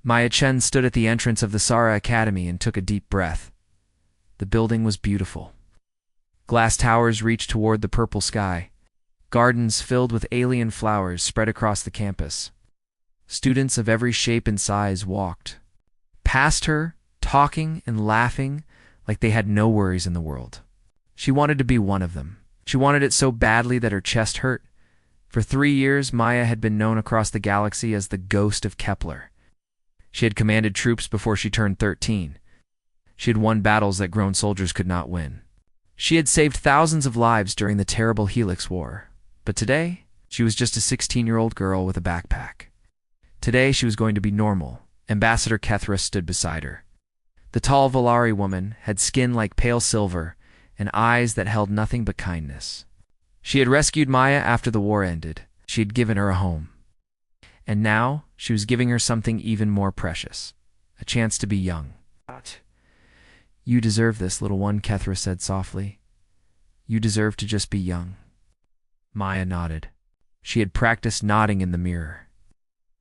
Maya Chen stood at the entrance of the Sara Academy and took a deep breath. The building was beautiful. Glass towers reached toward the purple sky. Gardens filled with alien flowers spread across the campus. Students of every shape and size walked past her, talking and laughing like they had no worries in the world. She wanted to be one of them. She wanted it so badly that her chest hurt. For 3 years, Maya had been known across the galaxy as the Ghost of Kepler. She had commanded troops before she turned 13. She had won battles that grown soldiers could not win. She had saved thousands of lives during the terrible Helix War. But today, she was just a 16-year-old girl with a backpack. Today, she was going to be normal. Ambassador Kethra stood beside her. The tall Valari woman had skin like pale silver and eyes that held nothing but kindness. She had rescued Maya after the war ended. She had given her a home. And now, she was giving her something even more precious, a chance to be young. You deserve this, little one, Kethra said softly. You deserve to just be young. Maya nodded. She had practiced nodding in the mirror.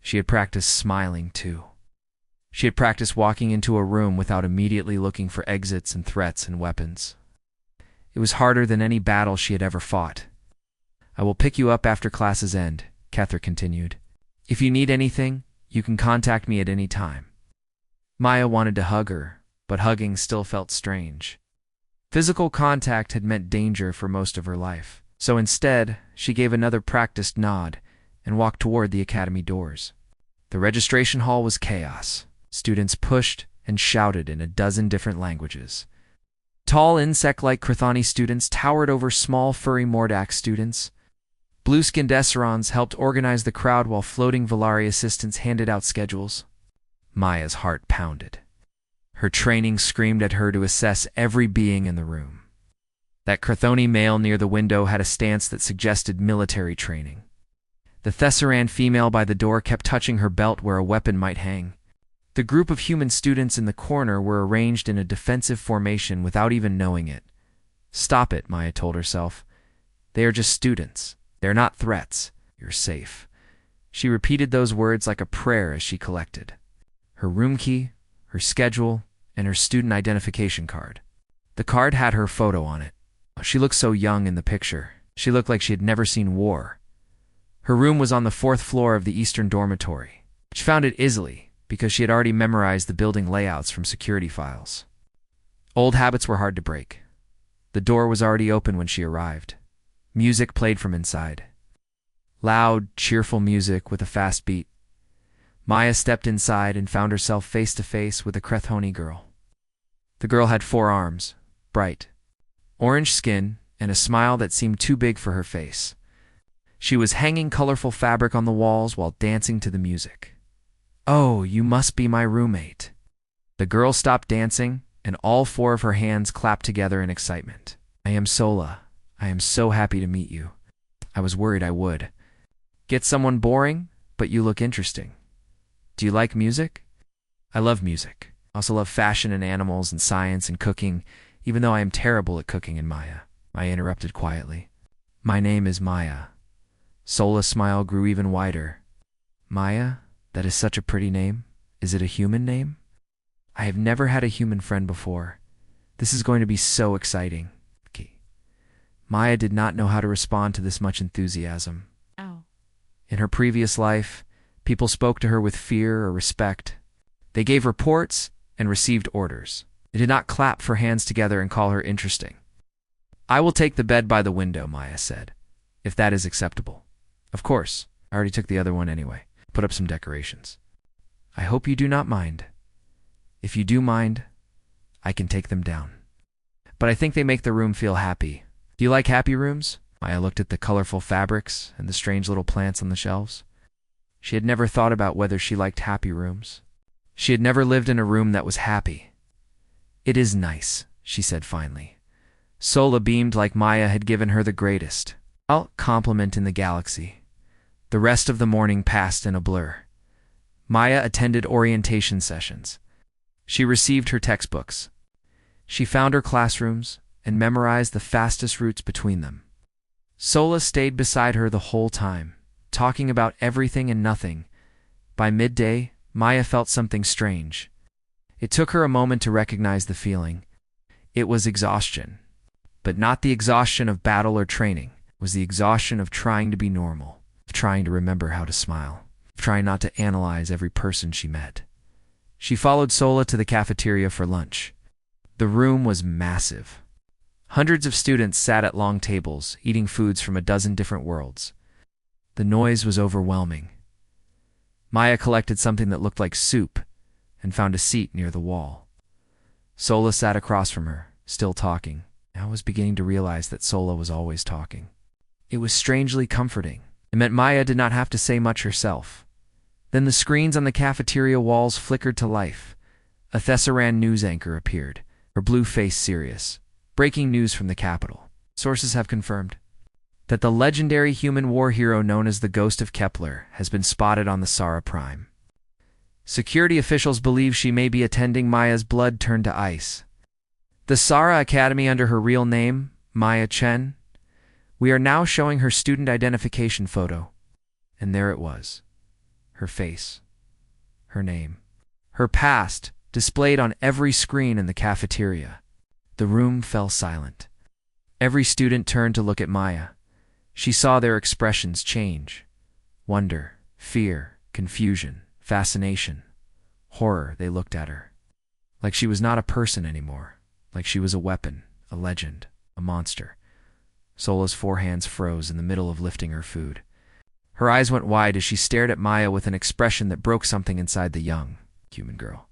She had practiced smiling, too. She had practiced walking into a room without immediately looking for exits and threats and weapons. It was harder than any battle she had ever fought. I will pick you up after classes end, Kethra continued. If you need anything, you can contact me at any time. Maya wanted to hug her, but hugging still felt strange. Physical contact had meant danger for most of her life, so instead, she gave another practiced nod and walked toward the academy doors. The registration hall was chaos. Students pushed and shouted in a dozen different languages. Tall insect-like Krathani students towered over small furry Mordak students. Blue-skinned Esserons helped organize the crowd while floating Valari assistants handed out schedules. Maya's heart pounded. Her training screamed at her to assess every being in the room. That Krathoni male near the window had a stance that suggested military training. The Thessaran female by the door kept touching her belt where a weapon might hang. The group of human students in the corner were arranged in a defensive formation without even knowing it. Stop it, Maya told herself. They are just students. They're not threats. You're safe. She repeated those words like a prayer as she collected her room key, her schedule, and her student identification card. The card had her photo on it. She looked so young in the picture. She looked like she had never seen war. Her room was on the 4th floor of the Eastern Dormitory. She found it easily because she had already memorized the building layouts from security files. Old habits were hard to break. The door was already open when she arrived. Music played from inside. Loud, cheerful music with a fast beat. Maya stepped inside and found herself face to face with a Krathoni girl. The girl had 4 arms, bright, orange skin, and a smile that seemed too big for her face. She was hanging colorful fabric on the walls while dancing to the music. Oh, you must be my roommate. The girl stopped dancing, and all 4 of her hands clapped together in excitement. I am Sola. I am so happy to meet you. I was worried I would. Get someone boring, but you look interesting. Do you like music? I love music. I also love fashion and animals and science and cooking, even though I am terrible at cooking in Maya. I interrupted quietly. My name is Maya. Sola's smile grew even wider. Maya? That is such a pretty name. Is it a human name? I have never had a human friend before. This is going to be so exciting. Maya did not know how to respond to this much enthusiasm. Oh. In her previous life, people spoke to her with fear or respect. They gave reports and received orders. They did not clap for hands together and call her interesting. I will take the bed by the window, Maya said, if that is acceptable. Of course, I already took the other one anyway. Put up some decorations. I hope you do not mind. If you do mind, I can take them down. But I think they make the room feel happy. Do you like happy rooms? Maya looked at the colorful fabrics and the strange little plants on the shelves. She had never thought about whether she liked happy rooms. She had never lived in a room that was happy. It is nice, she said finally. Sola beamed like Maya had given her the greatest compliment in the galaxy. The rest of the morning passed in a blur. Maya attended orientation sessions. She received her textbooks. She found her classrooms and memorized the fastest routes between them. Sola stayed beside her the whole time, talking about everything and nothing. By midday, Maya felt something strange. It took her a moment to recognize the feeling. It was exhaustion. But not the exhaustion of battle or training. It was the exhaustion of trying to be normal, of trying to remember how to smile, of trying not to analyze every person she met. She followed Sola to the cafeteria for lunch. The room was massive. Hundreds of students sat at long tables, eating foods from a dozen different worlds. The noise was overwhelming. Maya collected something that looked like soup and found a seat near the wall. Sola sat across from her, still talking. I was beginning to realize that Sola was always talking. It was strangely comforting. It meant Maya did not have to say much herself. Then the screens on the cafeteria walls flickered to life. A Thessaran news anchor appeared, her blue face serious. Breaking news from the capital. Sources have confirmed that the legendary human war hero known as the Ghost of Kepler has been spotted on the Sara Prime. Security officials believe she may be attending Maya's blood turned to ice. The Sara Academy under her real name, Maya Chen. We are now showing her student identification photo. And there it was. Her face. Her name. Her past, displayed on every screen in the cafeteria. The room fell silent. Every student turned to look at Maya. She saw their expressions change. Wonder, fear, confusion, fascination, horror. They looked at her. Like she was not a person anymore. Like she was a weapon, a legend, a monster. Sola's forehands froze in the middle of lifting her food. Her eyes went wide as she stared at Maya with an expression that broke something inside the young, human girl.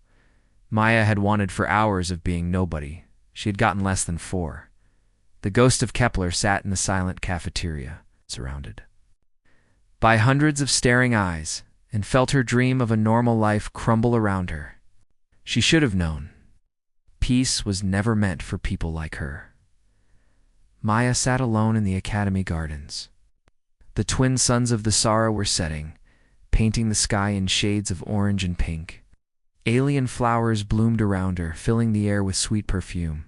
Maya had wanted for hours of being nobody. She had gotten less than 4. The Ghost of Kepler sat in the silent cafeteria, surrounded by hundreds of staring eyes, and felt her dream of a normal life crumble around her. She should have known. Peace was never meant for people like her. Maya sat alone in the academy gardens. The twin suns of the Sara were setting, painting the sky in shades of orange and pink. Alien flowers bloomed around her, filling the air with sweet perfume.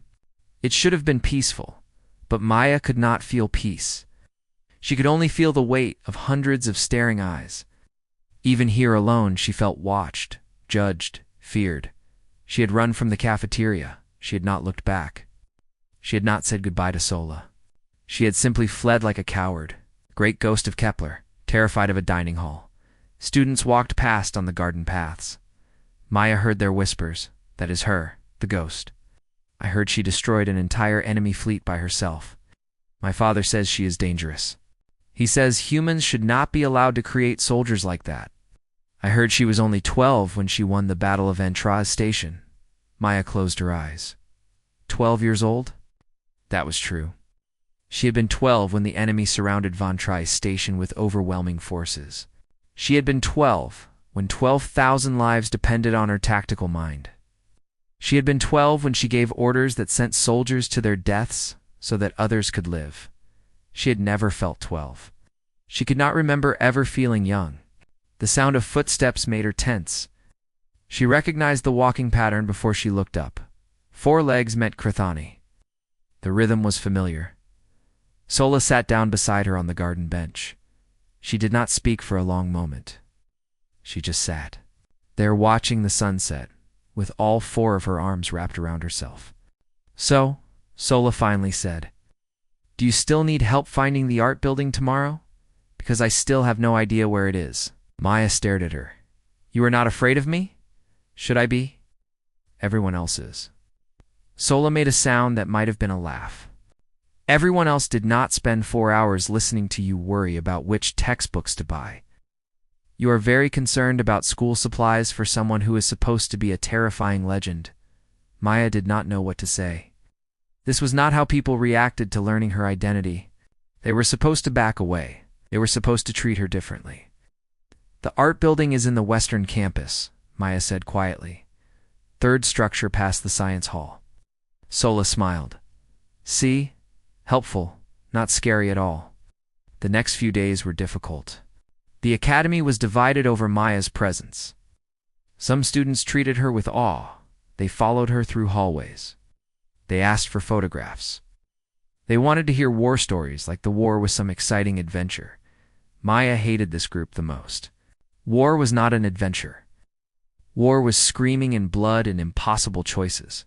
It should have been peaceful, but Maya could not feel peace. She could only feel the weight of hundreds of staring eyes. Even here alone, she felt watched, judged, feared. She had run from the cafeteria. She had not looked back. She had not said goodbye to Sola. She had simply fled like a coward. Great Ghost of Kepler, terrified of a dining hall. Students walked past on the garden paths. Maya heard their whispers. That is her, the ghost. I heard she destroyed an entire enemy fleet by herself. My father says she is dangerous. He says humans should not be allowed to create soldiers like that. I heard she was only 12 when she won the Battle of Antraz Station. Maya closed her eyes. 12 years old? That was true. She had been 12 when the enemy surrounded Vantrais Station with overwhelming forces. She had been 12 when 12,000 lives depended on her tactical mind. She had been 12 when she gave orders that sent soldiers to their deaths so that others could live. She had never felt 12. She could not remember ever feeling young. The sound of footsteps made her tense. She recognized the walking pattern before she looked up. 4 legs meant Krathani. The rhythm was familiar. Sola sat down beside her on the garden bench. She did not speak for a long moment. She just sat there watching the sunset, with all 4 of her arms wrapped around herself. So, Sola finally said, "Do you still need help finding the art building tomorrow? Because I still have no idea where it is." Maya stared at her. "You are not afraid of me? Should I be?" "Everyone else is." Sola made a sound that might have been a laugh. "Everyone else did not spend 4 hours listening to you worry about which textbooks to buy. You are very concerned about school supplies for someone who is supposed to be a terrifying legend." Maya did not know what to say. This was not how people reacted to learning her identity. They were supposed to back away. They were supposed to treat her differently. "The art building is in the western campus," Maya said quietly. "Third structure past the science hall." Sola smiled. "See? Helpful, not scary at all." The next few days were difficult. The academy was divided over Maya's presence. Some students treated her with awe. They followed her through hallways. They asked for photographs. They wanted to hear war stories, like the war was some exciting adventure. Maya hated this group the most. War was not an adventure. War was screaming in blood and impossible choices.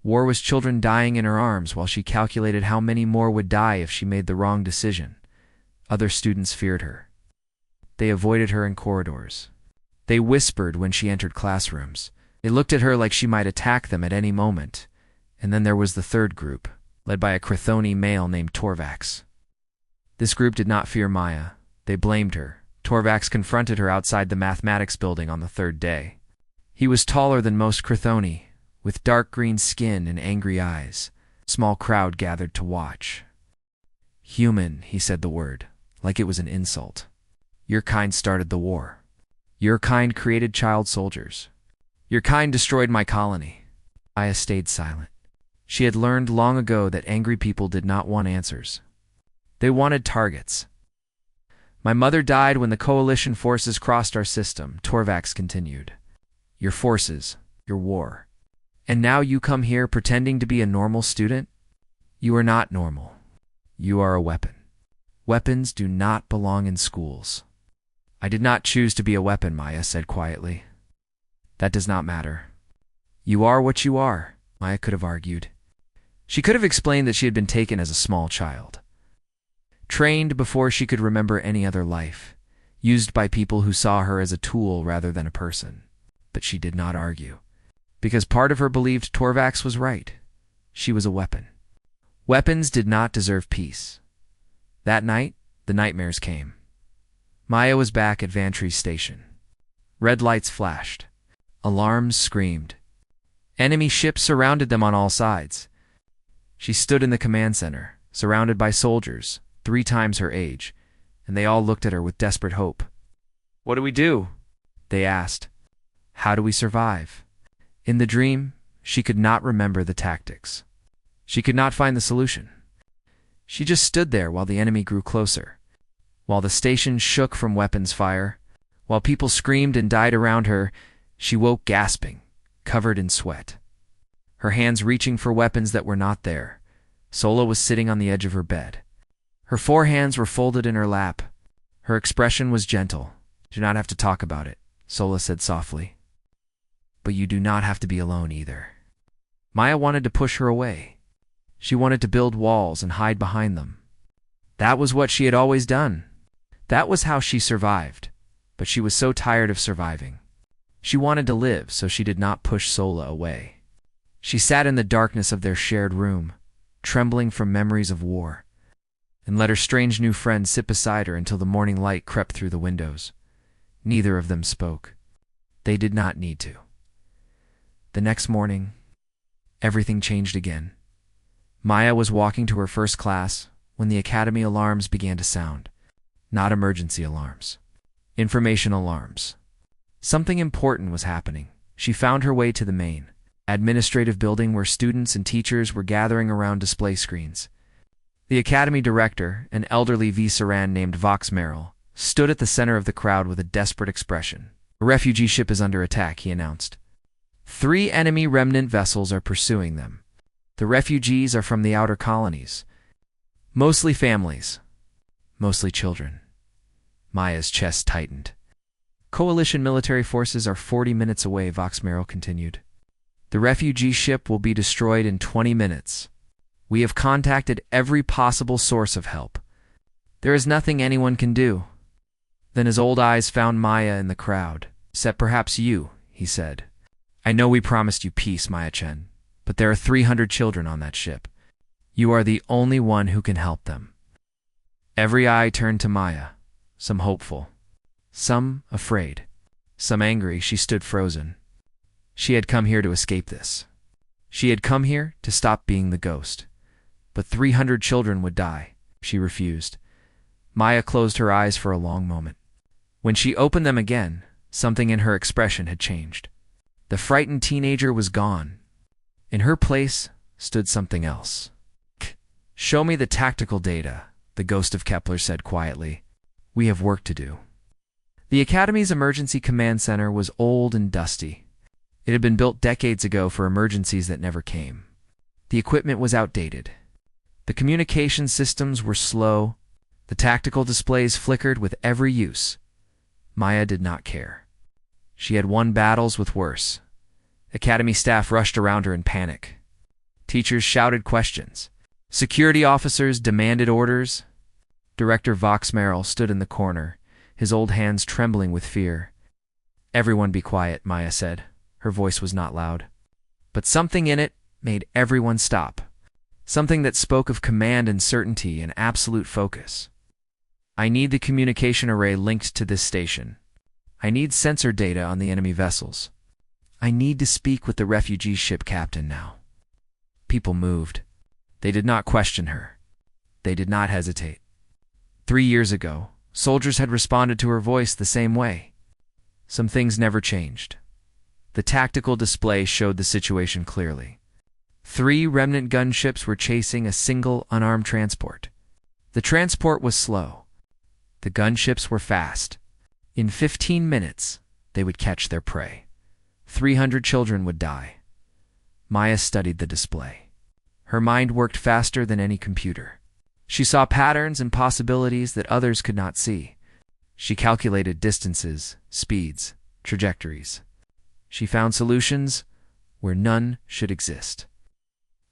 War was children dying in her arms while she calculated how many more would die if she made the wrong decision. Other students feared her. They avoided her in corridors. They whispered when she entered classrooms. They looked at her like she might attack them at any moment. And then there was the third group, led by a Chthoni male named Torvax. This group did not fear Maya. They blamed her. Torvax confronted her outside the mathematics building on the third day. He was taller than most Chthoni, with dark green skin and angry eyes. A small crowd gathered to watch. "Human," he said the word, like it was an insult. "Your kind started the war. Your kind created child soldiers. Your kind destroyed my colony." Maya stayed silent. She had learned long ago that angry people did not want answers. They wanted targets. "My mother died when the coalition forces crossed our system," Torvax continued. "Your forces, your war. And now you come here pretending to be a normal student? You are not normal. You are a weapon. Weapons do not belong in schools." "I did not choose to be a weapon," Maya said quietly. "That does not matter. You are what you are," Maya could have argued. She could have explained that she had been taken as a small child, trained before she could remember any other life, used by people who saw her as a tool rather than a person. But she did not argue, because part of her believed Torvax was right. She was a weapon. Weapons did not deserve peace. That night, the nightmares came. Maya was back at Vantry's station. Red lights flashed. Alarms screamed. Enemy ships surrounded them on all sides. She stood in the command center, surrounded by soldiers, 3 times her age, and they all looked at her with desperate hope. "What do we do?" they asked. "How do we survive?" In the dream, she could not remember the tactics. She could not find the solution. She just stood there while the enemy grew closer, while the station shook from weapons fire, while people screamed and died around her. She woke gasping, covered in sweat, her hands reaching for weapons that were not there. Sola was sitting on the edge of her bed. Her 4 hands were folded in her lap. Her expression was gentle. "Do not have to talk about it," Sola said softly. "But you do not have to be alone either." Maya wanted to push her away. She wanted to build walls and hide behind them. That was what she had always done. That was how she survived. But she was so tired of surviving. She wanted to live, so she did not push Sola away. She sat in the darkness of their shared room, trembling from memories of war, and let her strange new friend sit beside her until the morning light crept through the windows. Neither of them spoke. They did not need to. The next morning, everything changed again. Maya was walking to her first class when the academy alarms began to sound. Not emergency alarms. Information alarms. Something important was happening. She found her way to the main, administrative building where students and teachers were gathering around display screens. The academy director, an elderly Viceran named Vox Merrill, stood at the center of the crowd with a desperate expression. "A refugee ship is under attack," he announced. 3 enemy remnant vessels are pursuing them. The refugees are from the outer colonies. Mostly families. Mostly children. Maya's chest tightened. "Coalition military forces are 40 minutes away," Vox Merrill continued. "The refugee ship will be destroyed in 20 minutes. We have contacted every possible source of help. There is nothing anyone can do." Then his old eyes found Maya in the crowd. "Except perhaps you," he said. "I know we promised you peace, Maya Chen, but there are 300 children on that ship. You are the only one who can help them." Every eye turned to Maya, some hopeful, some afraid, some angry. She stood frozen. She had come here to escape this. She had come here to stop being the ghost. But 300 children would die. She refused. Maya closed her eyes for a long moment. When she opened them again, something in her expression had changed. The frightened teenager was gone. In her place stood something else. "Show me the tactical data," the ghost of Kepler said quietly. "We have work to do." The Academy's emergency command center was old and dusty. It had been built decades ago for emergencies that never came. The equipment was outdated. The communication systems were slow. The tactical displays flickered with every use. Maya did not care. She had won battles with worse. Academy staff rushed around her in panic. Teachers shouted questions. Security officers demanded orders. Director Vox Merrill stood in the corner, his old hands trembling with fear. "Everyone be quiet," Maya said. Her voice was not loud. But something in it made everyone stop. Something that spoke of command and certainty and absolute focus. "I need the communication array linked to this station. I need sensor data on the enemy vessels. I need to speak with the refugee ship captain now." People moved. They did not question her. They did not hesitate. 3 years ago, soldiers had responded to her voice the same way. Some things never changed. The tactical display showed the situation clearly. 3 remnant gunships were chasing a single unarmed transport. The transport was slow. The gunships were fast. In 15 minutes, they would catch their prey. 300 children would die. Maya studied the display. Her mind worked faster than any computer. She saw patterns and possibilities that others could not see. She calculated distances, speeds, trajectories. She found solutions where none should exist.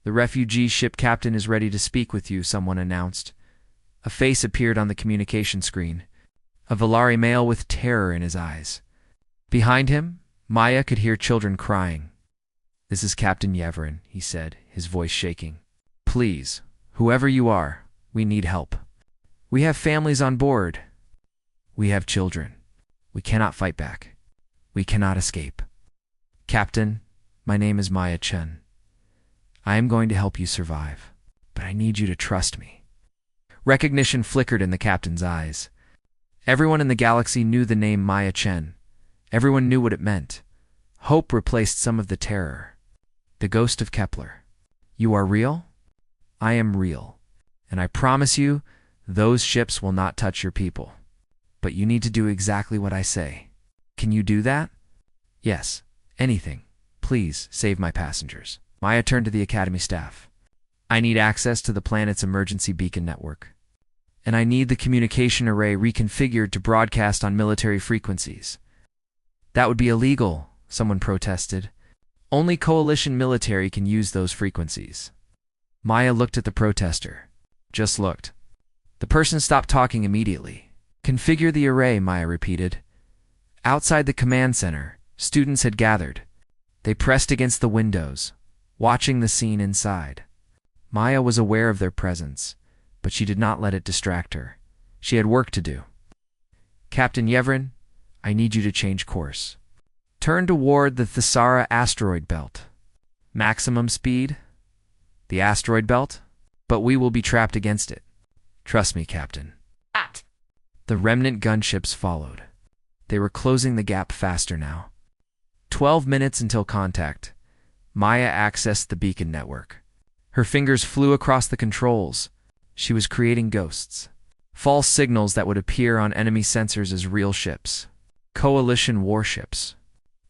"The refugee ship captain is ready to speak with you," someone announced. A face appeared on the communication screen, a Valari male with terror in his eyes. Behind him, Maya could hear children crying. "This is Captain Yevrin," he said, his voice shaking. "Please, whoever you are, we need help. We have families on board. We have children. We cannot fight back. We cannot escape. Captain, my name is Maya Chen. I am going to help you survive, but I need you to trust me." Recognition flickered in the captain's eyes. Everyone in the galaxy knew the name Maya Chen. Everyone knew what it meant. Hope replaced some of the terror. "The ghost of Kepler. You are real? I am real. And I promise you, those ships will not touch your people. But you need to do exactly what I say. Can you do that?" "Yes, anything. Please save my passengers." Maya turned to the Academy staff. "I need access to the planet's emergency beacon network. And I need the communication array reconfigured to broadcast on military frequencies." "That would be illegal," someone protested. "Only coalition military can use those frequencies." Maya looked at the protester. Just looked. The person stopped talking immediately. "Configure the array," Maya repeated. Outside the command center, students had gathered. They pressed against the windows, watching the scene inside. Maya was aware of their presence, but she did not let it distract her. She had work to do. "Captain Yevrin, I need you to change course. Turn toward the Thesara asteroid belt. Maximum speed? The asteroid belt? But we will be trapped against it. Trust me, Captain." The remnant gunships followed. They were closing the gap faster now. 12 minutes until contact. Maya accessed the beacon network. Her fingers flew across the controls. She was creating ghosts. False signals that would appear on enemy sensors as real ships. Coalition warships.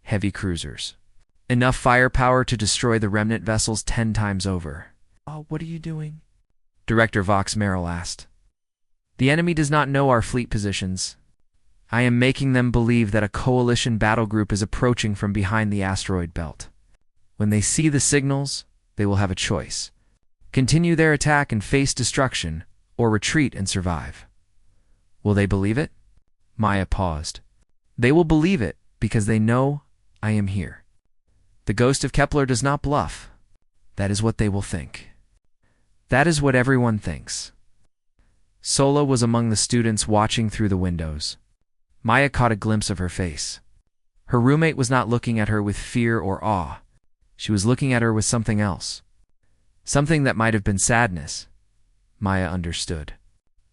Heavy cruisers. Enough firepower to destroy the remnant vessels 10 times over. "Oh, what are you doing?" Director Vox Merrill asked. "The enemy does not know our fleet positions. I am making them believe that a coalition battle group is approaching from behind the asteroid belt. When they see the signals, they will have a choice. Continue their attack and face destruction, or retreat and survive. Will they believe it?" Maya paused. "They will believe it because they know I am here. The ghost of Kepler does not bluff. That is what they will think. That is what everyone thinks." Sola was among the students watching through the windows. Maya caught a glimpse of her face. Her roommate was not looking at her with fear or awe. She was looking at her with something else. Something that might have been sadness. Maya understood.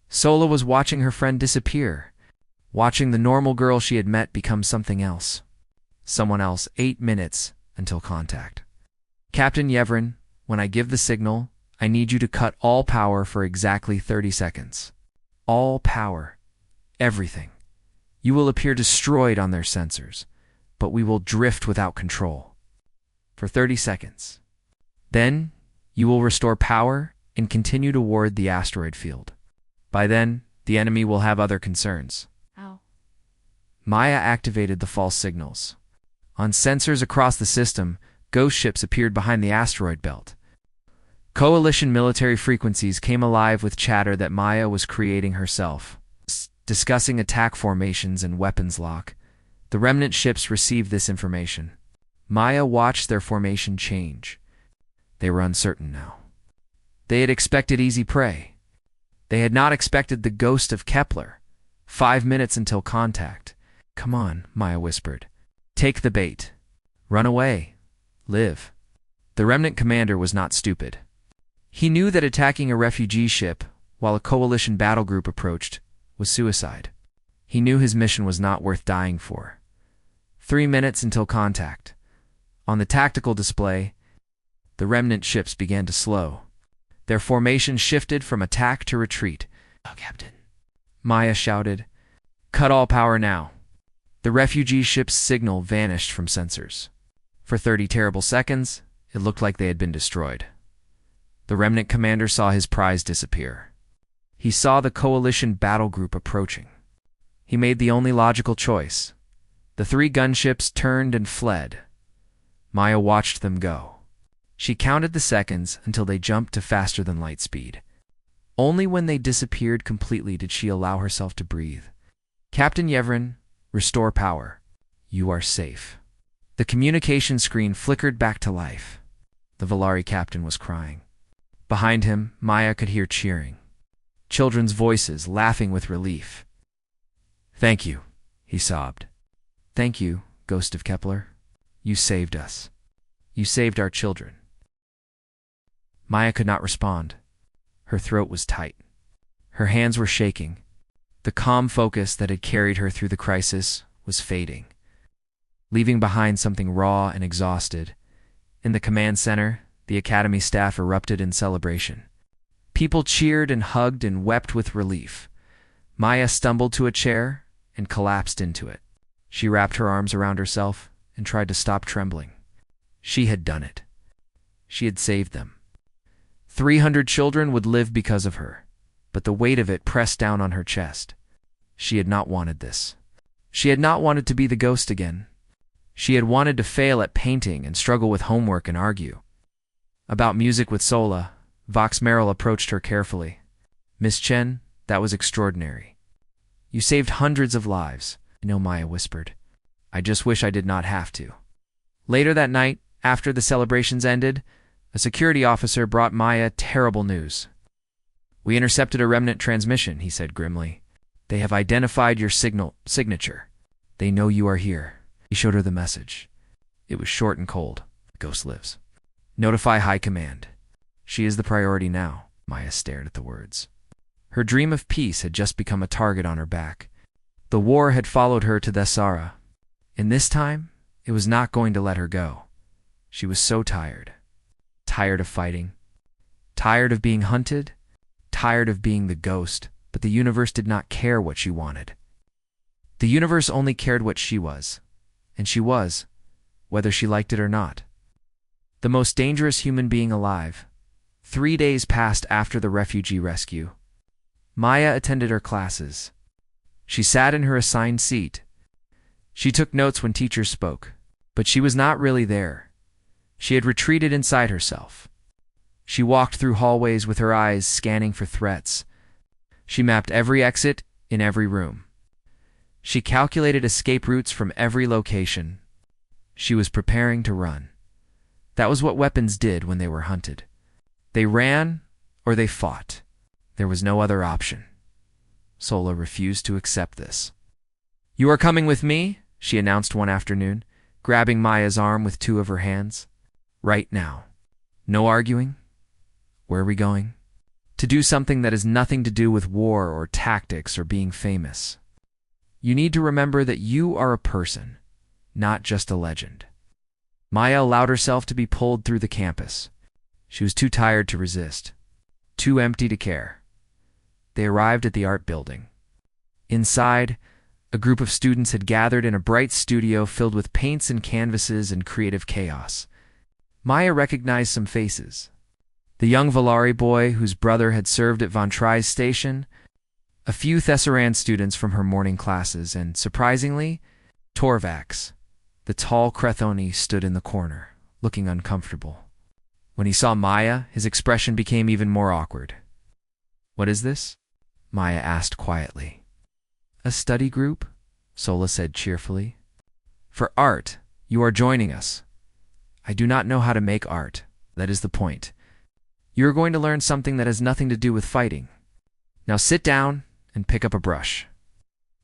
Sola was watching her friend disappear, watching the normal girl she had met become something else. Someone else. 8 minutes until contact. "Captain Yevrin, when I give the signal, I need you to cut all power for exactly 30 seconds. All power. Everything. You will appear destroyed on their sensors, but we will drift without control. For 30 seconds. Then, you will restore power and continue toward the asteroid field. By then, the enemy will have other concerns." Ow. Maya activated the false signals. On sensors across the system, ghost ships appeared behind the asteroid belt. Coalition military frequencies came alive with chatter that Maya was creating herself, discussing attack formations and weapons lock. The remnant ships received this information. Maya watched their formation change. They were uncertain now. They had expected easy prey. They had not expected the ghost of Kepler. 5 minutes until contact. "Come on," Maya whispered. "Take the bait. Run away. Live." The remnant commander was not stupid. He knew that attacking a refugee ship while a coalition battle group approached was suicide. He knew his mission was not worth dying for. 3 minutes until contact. On the tactical display, the remnant ships began to slow. Their formation shifted from attack to retreat. "Oh, Captain," Maya shouted. "Cut all power now." The refugee ship's signal vanished from sensors. For 30 terrible seconds, it looked like they had been destroyed. The remnant commander saw his prize disappear. He saw the coalition battle group approaching. He made the only logical choice. The 3 gunships turned and fled. Maya watched them go. She counted the seconds until they jumped to faster than light speed. Only when they disappeared completely did she allow herself to breathe. "Captain Yevrin, restore power. You are safe." The communication screen flickered back to life. The Valari captain was crying. Behind him, Maya could hear cheering. Children's voices laughing with relief. "Thank you," he sobbed. "Thank you, Ghost of Kepler. You saved us. You saved our children." Maya could not respond. Her throat was tight. Her hands were shaking. The calm focus that had carried her through the crisis was fading, leaving behind something raw and exhausted. In the command center, the academy staff erupted in celebration. People cheered and hugged and wept with relief. Maya stumbled to a chair and collapsed into it. She wrapped her arms around herself and tried to stop trembling. She had done it. She had saved them. 300 children would live because of her, but the weight of it pressed down on her chest. She had not wanted this. She had not wanted to be the ghost again. She had wanted to fail at painting and struggle with homework and argue. About music with Sola, Vox Merrill approached her carefully. "Miss Chen, that was extraordinary. You saved hundreds of lives." "I know," Maya whispered. "I just wish I did not have to." Later that night, after the celebrations ended, a security officer brought Maya terrible news. "We intercepted a remnant transmission," he said grimly. "They have identified your signature. They know you are here." He showed her the message. It was short and cold. "The ghost lives. Notify High Command. She is the priority now." Maya stared at the words. Her dream of peace had just become a target on her back. The war had followed her to Thessara, and this time it was not going to let her go. She was so tired. Tired of fighting. Tired of being hunted. Tired of being the ghost, but the universe did not care what she wanted. The universe only cared what she was, and she was, whether she liked it or not. The most dangerous human being alive. 3 days passed after the refugee rescue. Maya attended her classes. She sat in her assigned seat. She took notes when teachers spoke, but she was not really there. She had retreated inside herself. She walked through hallways with her eyes scanning for threats. She mapped every exit in every room. She calculated escape routes from every location. She was preparing to run. That was what weapons did when they were hunted. They ran or they fought. There was no other option. Sola refused to accept this. "You are coming with me," she announced one afternoon, grabbing Maya's arm with 2 of her hands. "Right now. No arguing. Where are we going?" "To do something that has nothing to do with war or tactics or being famous. You need to remember that you are a person, not just a legend." Maya allowed herself to be pulled through the campus. She was too tired to resist, too empty to care. They arrived at the art building. Inside, a group of students had gathered in a bright studio filled with paints and canvases and creative chaos. Maya recognized some faces. The young Valari boy whose brother had served at Von Tri's station, a few Thessaran students from her morning classes, and, surprisingly, Torvax, The tall Crethoni stood in the corner, looking uncomfortable. When he saw Maya, his expression became even more awkward. "What is this?" Maya asked quietly. "A study group," Sola said cheerfully. "For art, you are joining us." "I do not know how to make art. That is the point. You are going to learn something that has nothing to do with fighting. Now sit down and pick up a brush."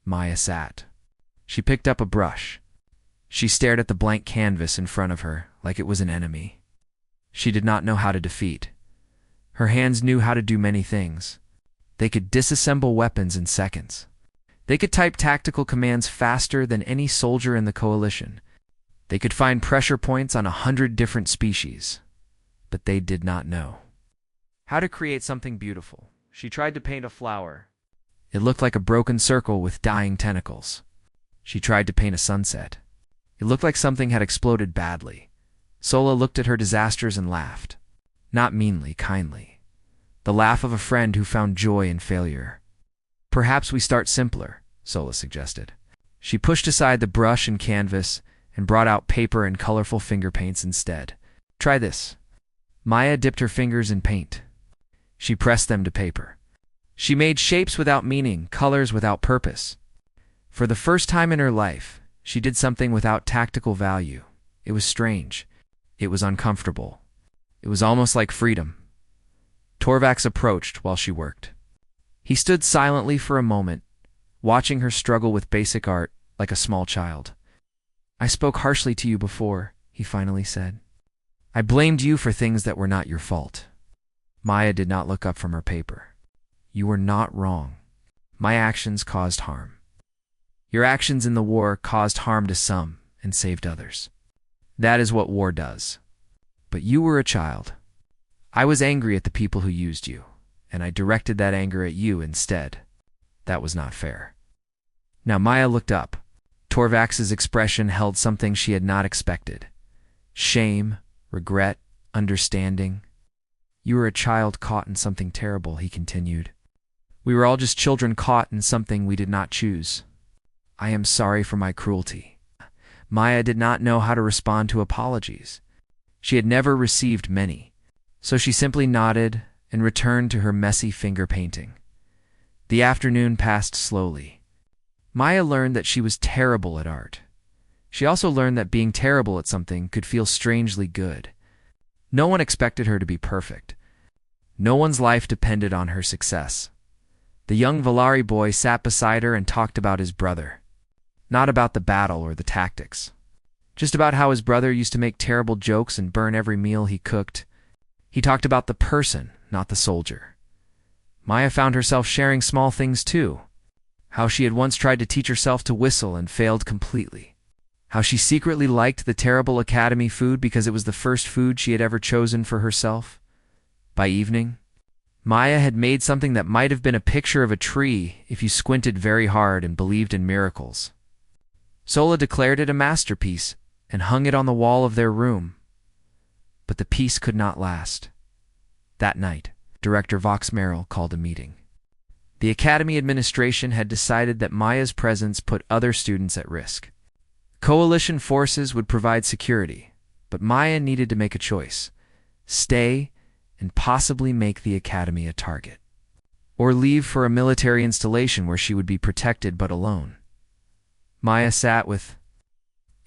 Maya sat. She picked up a brush. She stared at the blank canvas in front of her like it was an enemy. She did not know how to defeat. Her hands knew how to do many things. They could disassemble weapons in seconds. They could type tactical commands faster than any soldier in the coalition. They could find pressure points on 100 different species. But they did not know how to create something beautiful. She tried to paint a flower. It looked like a broken circle with dying tentacles. She tried to paint a sunset. It looked like something had exploded badly. Sola looked at her disasters and laughed. Not meanly, kindly. The laugh of a friend who found joy in failure. "Perhaps we start simpler," Sola suggested. She pushed aside the brush and canvas and brought out paper and colorful finger paints instead. "Try this." Maya dipped her fingers in paint. She pressed them to paper. She made shapes without meaning, colors without purpose. For the first time in her life, she did something without tactical value. It was strange. It was uncomfortable. It was almost like freedom. Torvax approached while she worked. He stood silently for a moment, watching her struggle with basic art like a small child. "I spoke harshly to you before," he finally said. "I blamed you for things that were not your fault." Maya did not look up from her paper. "You were not wrong. My actions caused harm. Your actions in the war caused harm to some and saved others. That is what war does. But you were a child. I was angry at the people who used you, and I directed that anger at you instead. That was not fair." Now Maya looked up. Torvax's expression held something she had not expected. Shame, regret, understanding. "You were a child caught in something terrible," he continued. "We were all just children caught in something we did not choose. I am sorry for my cruelty." Maya did not know how to respond to apologies. She had never received many, so she simply nodded and returned to her messy finger painting. The afternoon passed slowly. Maya learned that she was terrible at art. She also learned that being terrible at something could feel strangely good. No one expected her to be perfect. No one's life depended on her success. The young Valari boy sat beside her and talked about his brother. Not about the battle or the tactics. Just about how his brother used to make terrible jokes and burn every meal he cooked. He talked about the person, not the soldier. Maya found herself sharing small things too. How she had once tried to teach herself to whistle and failed completely. How she secretly liked the terrible academy food because it was the first food she had ever chosen for herself. By evening, Maya had made something that might have been a picture of a tree if you squinted very hard and believed in miracles. Sola declared it a masterpiece and hung it on the wall of their room. But the piece could not last. That night, Director Vox Merrill called a meeting. The Academy administration had decided that Maya's presence put other students at risk. Coalition forces would provide security, but Maya needed to make a choice: stay and possibly make the Academy a target, or leave for a military installation where she would be protected but alone. Maya sat with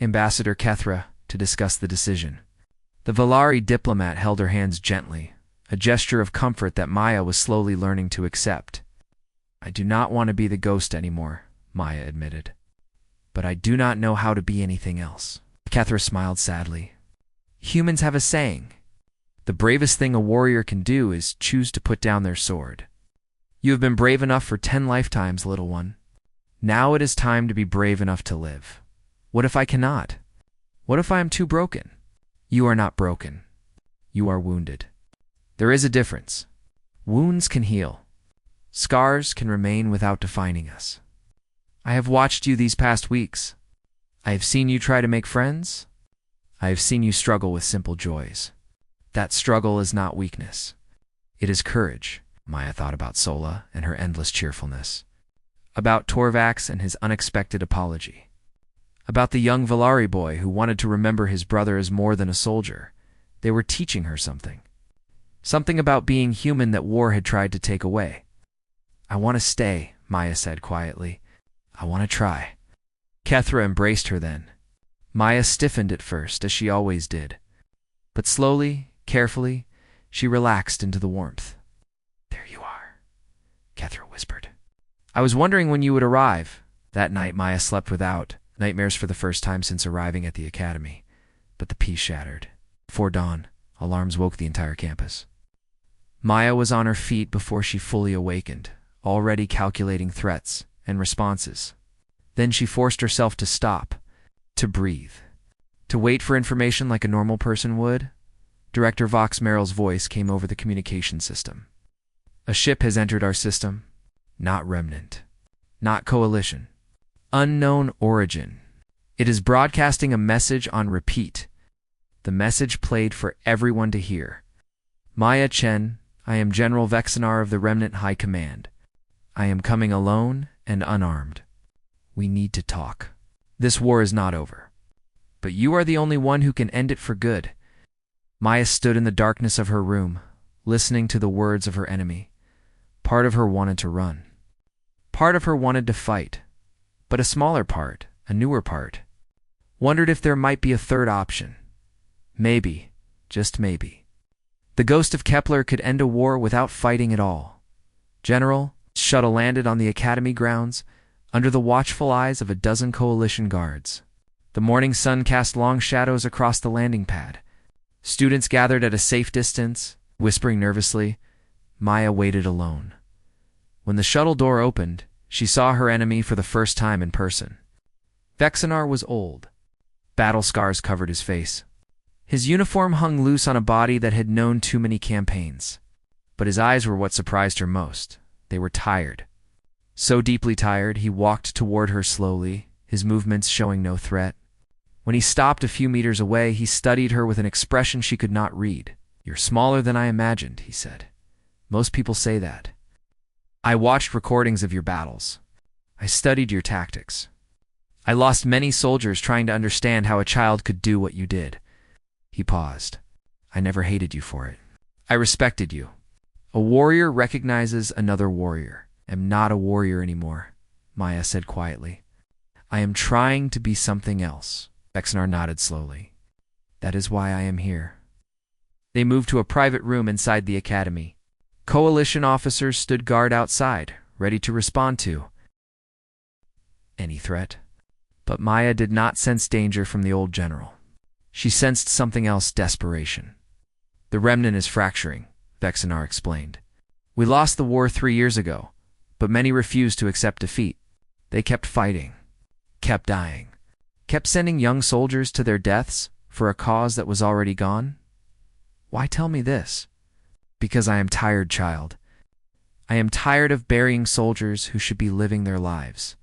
Ambassador Kethra to discuss the decision. The Valari diplomat held her hands gently, a gesture of comfort that Maya was slowly learning to accept. "I do not want to be the ghost anymore," Maya admitted. "But I do not know how to be anything else." Kethra smiled sadly. "Humans have a saying. The bravest thing a warrior can do is choose to put down their sword. You have been brave enough for 10 lifetimes, little one. Now it is time to be brave enough to live. What if I cannot? What if I am too broken?" "You are not broken. You are wounded. There is a difference. Wounds can heal. Scars can remain without defining us. I have watched you these past weeks. I have seen you try to make friends. I have seen you struggle with simple joys. That struggle is not weakness. It is courage." Maya thought about Sola and her endless cheerfulness. About Torvax and his unexpected apology. About the young Valari boy who wanted to remember his brother as more than a soldier. They were teaching her something. Something about being human that war had tried to take away. "I want to stay," Maya said quietly. "I want to try." Kethra embraced her then. Maya stiffened at first, as she always did. But slowly, carefully, she relaxed into the warmth. "There you are," Kethra whispered. "I was wondering when you would arrive." That night Maya slept without nightmares for the first time since arriving at the academy. But the peace shattered. Before dawn, alarms woke the entire campus. Maya was on her feet before she fully awakened, already calculating threats and responses. Then she forced herself to stop, to breathe, to wait for information like a normal person would. Director Vox Merrill's voice came over the communication system. "A ship has entered our system. Not Remnant. Not Coalition. Unknown origin. It is broadcasting a message on repeat." The message played for everyone to hear. "Maya Chen, I am General Vexenar of the Remnant High Command. I am coming alone and unarmed. We need to talk. This war is not over. But you are the only one who can end it for good." Maya stood in the darkness of her room, listening to the words of her enemy. Part of her wanted to run. Part of her wanted to fight. But a smaller part, a newer part, wondered if there might be a third option. Maybe, just maybe, the ghost of Kepler could end a war without fighting at all. "General," shuttle landed on the academy grounds, under the watchful eyes of a dozen coalition guards. The morning sun cast long shadows across the landing pad. Students gathered at a safe distance, whispering nervously. Maya waited alone. When the shuttle door opened, she saw her enemy for the first time in person. Vexenar was old. Battle scars covered his face. His uniform hung loose on a body that had known too many campaigns. But his eyes were what surprised her most. They were tired. So deeply tired, he walked toward her slowly, his movements showing no threat. When he stopped a few meters away, he studied her with an expression she could not read. "You're smaller than I imagined," he said. "Most people say that. I watched recordings of your battles. I studied your tactics. I lost many soldiers trying to understand how a child could do what you did." He paused. "I never hated you for it. I respected you. A warrior recognizes another warrior. I'm not a warrior anymore," Maya said quietly. "I am trying to be something else." Vexenar nodded slowly. "That is why I am here." They moved to a private room inside the academy. Coalition officers stood guard outside, ready to respond to any threat. But Maya did not sense danger from the old general. She sensed something else: desperation. "The Remnant is fracturing," Vexenar explained. "We lost the war 3 years ago, but many refused to accept defeat. They kept fighting, kept dying, kept sending young soldiers to their deaths for a cause that was already gone. Why tell me this? Because I am tired, child. I am tired of burying soldiers who should be living their lives.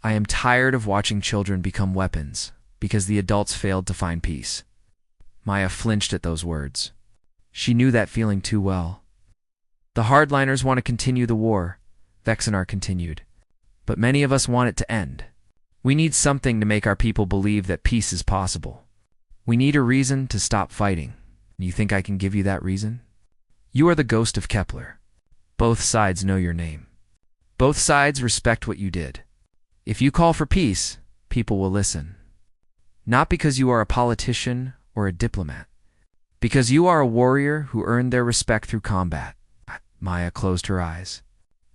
I am tired of watching children become weapons because the adults failed to find peace." Maya flinched at those words. She knew that feeling too well. "The hardliners want to continue the war," Vexenar continued. "But many of us want it to end. We need something to make our people believe that peace is possible. We need a reason to stop fighting. You think I can give you that reason? You are the ghost of Kepler. Both sides know your name. Both sides respect what you did. If you call for peace, people will listen. Not because you are a politician or a diplomat. Because you are a warrior who earned their respect through combat." Maya closed her eyes.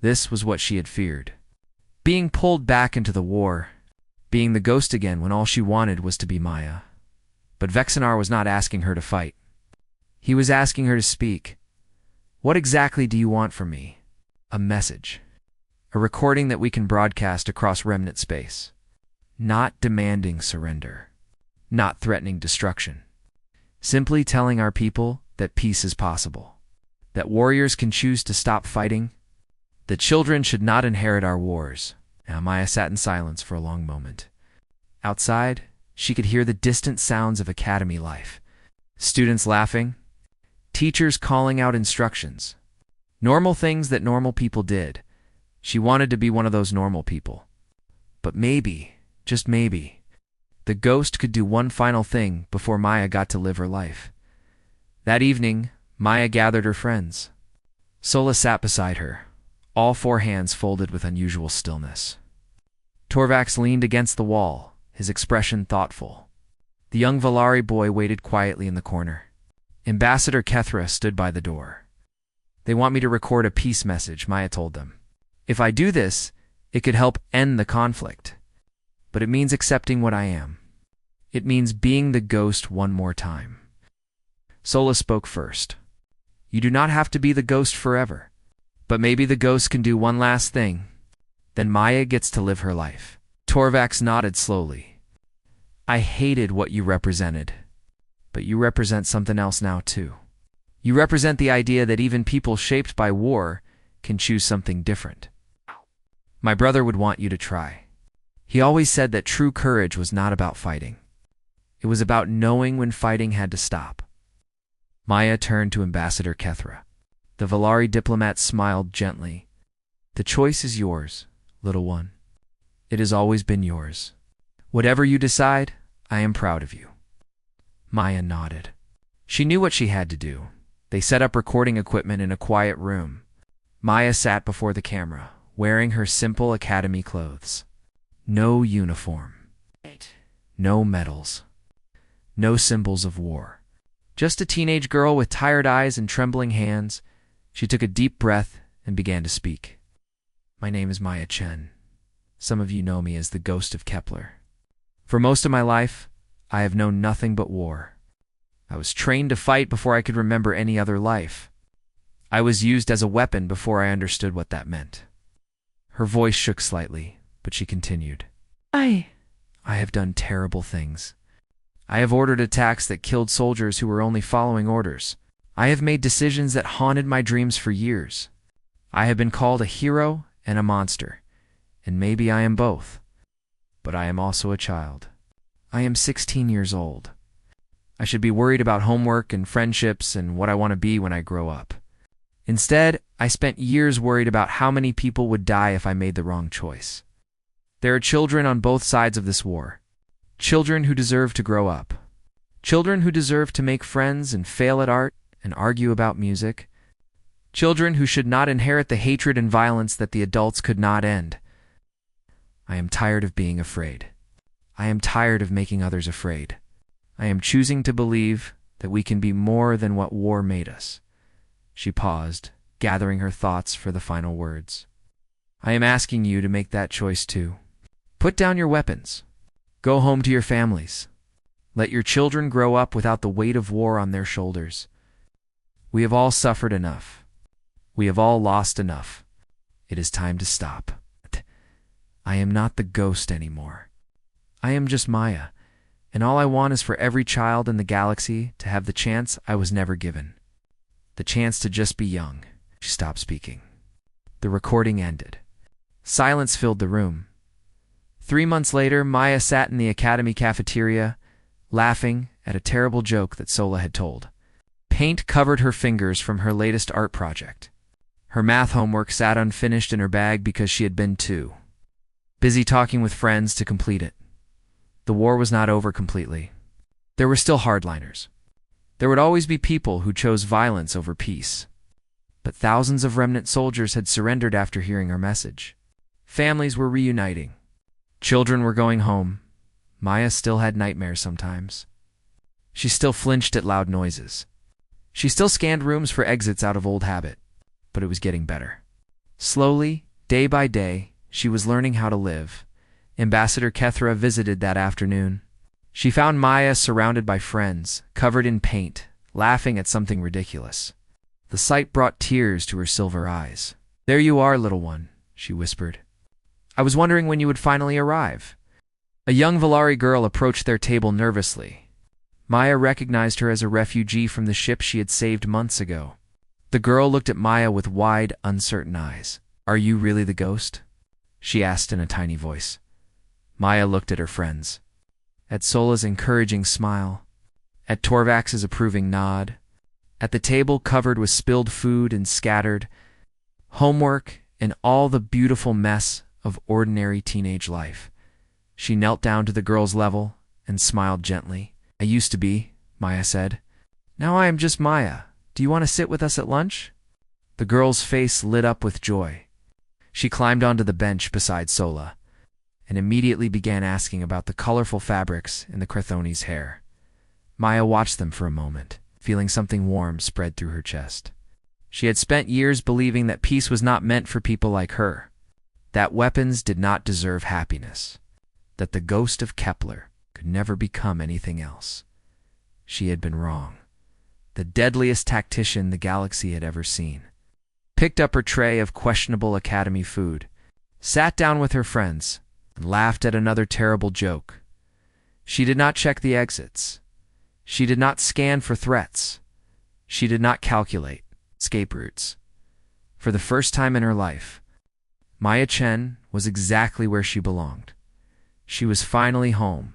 This was what she had feared. Being pulled back into the war. Being the ghost again when all she wanted was to be Maya. But Vexenar was not asking her to fight. He was asking her to speak. "What exactly do you want from me?" "A message. A recording that we can broadcast across Remnant space. Not demanding surrender. Not threatening destruction. Simply telling our people that peace is possible. That warriors can choose to stop fighting. That children should not inherit our wars." Now Maya sat in silence for a long moment. Outside, she could hear the distant sounds of academy life. Students laughing. Teachers calling out instructions. Normal things that normal people did. She wanted to be one of those normal people. But maybe, just maybe, The ghost could do one final thing before Maya got to live her life. That evening, Maya gathered her friends. Sola sat beside her, all four hands folded with unusual stillness. Torvax leaned against the wall, his expression thoughtful. The young Valari boy waited quietly in the corner. Ambassador Kethra stood by the door. "They want me to record a peace message," Maya told them. "If I do this, it could help end the conflict. But it means accepting what I am. It means being the ghost one more time." Sola spoke first. "You do not have to be the ghost forever, but maybe the ghost can do one last thing. Then Maya gets to live her life." Torvax nodded slowly. "I hated what you represented, but you represent something else now too. You represent the idea that even people shaped by war can choose something different. My brother would want you to try. He always said that true courage was not about fighting. It was about knowing when fighting had to stop." Maya turned to Ambassador Kethra. The Valari diplomat smiled gently. "The choice is yours, little one. It has always been yours. Whatever you decide, I am proud of you." Maya nodded. She knew what she had to do. They set up recording equipment in a quiet room. Maya sat before the camera, wearing her simple academy clothes. No uniform. No medals. No symbols of war. Just a teenage girl with tired eyes and trembling hands. She took a deep breath and began to speak. "My name is Maya Chen. Some of you know me as the Ghost of Kepler. For most of my life, I have known nothing but war. I was trained to fight before I could remember any other life. I was used as a weapon before I understood what that meant." Her voice shook slightly, but she continued. I have done terrible things. I have ordered attacks that killed soldiers who were only following orders. I have made decisions that haunted my dreams for years. I have been called a hero and a monster, and maybe I am both. But I am also a child. I am 16 years old. I should be worried about homework and friendships and what I want to be when I grow up. Instead, I spent years worried about how many people would die if I made the wrong choice. There are children on both sides of this war. Children who deserve to grow up. Children who deserve to make friends and fail at art and argue about music. Children who should not inherit the hatred and violence that the adults could not end. I am tired of being afraid. I am tired of making others afraid. I am choosing to believe that we can be more than what war made us." She paused, gathering her thoughts for the final words. "I am asking you to make that choice too. Put down your weapons. Go home to your families. Let your children grow up without the weight of war on their shoulders. We have all suffered enough. We have all lost enough. It is time to stop. I am not the ghost anymore. I am just Maya, and all I want is for every child in the galaxy to have the chance I was never given. The chance to just be young." She stopped speaking. The recording ended. Silence filled the room. 3 months later, Maya sat in the academy cafeteria, laughing at a terrible joke that Sola had told. Paint covered her fingers from her latest art project. Her math homework sat unfinished in her bag because she had been too busy talking with friends to complete it. The war was not over completely. There were still hardliners. There would always be people who chose violence over peace. But thousands of remnant soldiers had surrendered after hearing her message. Families were reuniting. Children were going home. Maya still had nightmares sometimes. She still flinched at loud noises. She still scanned rooms for exits out of old habit, but it was getting better. Slowly, day by day, she was learning how to live. Ambassador Kethra visited that afternoon. She found Maya surrounded by friends, covered in paint, laughing at something ridiculous. The sight brought tears to her silver eyes. "There you are, little one," she whispered. "I was wondering when you would finally arrive." A young Valari girl approached their table nervously. Maya recognized her as a refugee from the ship she had saved months ago. The girl looked at Maya with wide, uncertain eyes. "Are you really the ghost?" she asked in a tiny voice. Maya looked at her friends. At Sola's encouraging smile. At Torvax's approving nod. At the table covered with spilled food and scattered homework and all the beautiful mess of ordinary teenage life. She knelt down to the girl's level and smiled gently. "I used to be," Maya said. "Now I am just Maya. Do you want to sit with us at lunch?" The girl's face lit up with joy. She climbed onto the bench beside Sola and immediately began asking about the colorful fabrics in the Crethoni's hair. Maya watched them for a moment, feeling something warm spread through her chest. She had spent years believing that peace was not meant for people like her, that weapons did not deserve happiness, that the ghost of Kepler could never become anything else. She had been wrong. The deadliest tactician the galaxy had ever seen. Picked up her tray of questionable academy food, sat down with her friends, and laughed at another terrible joke. She did not check the exits. She did not scan for threats. She did not calculate escape routes. For the first time in her life, Maya Chen was exactly where she belonged. She was finally home,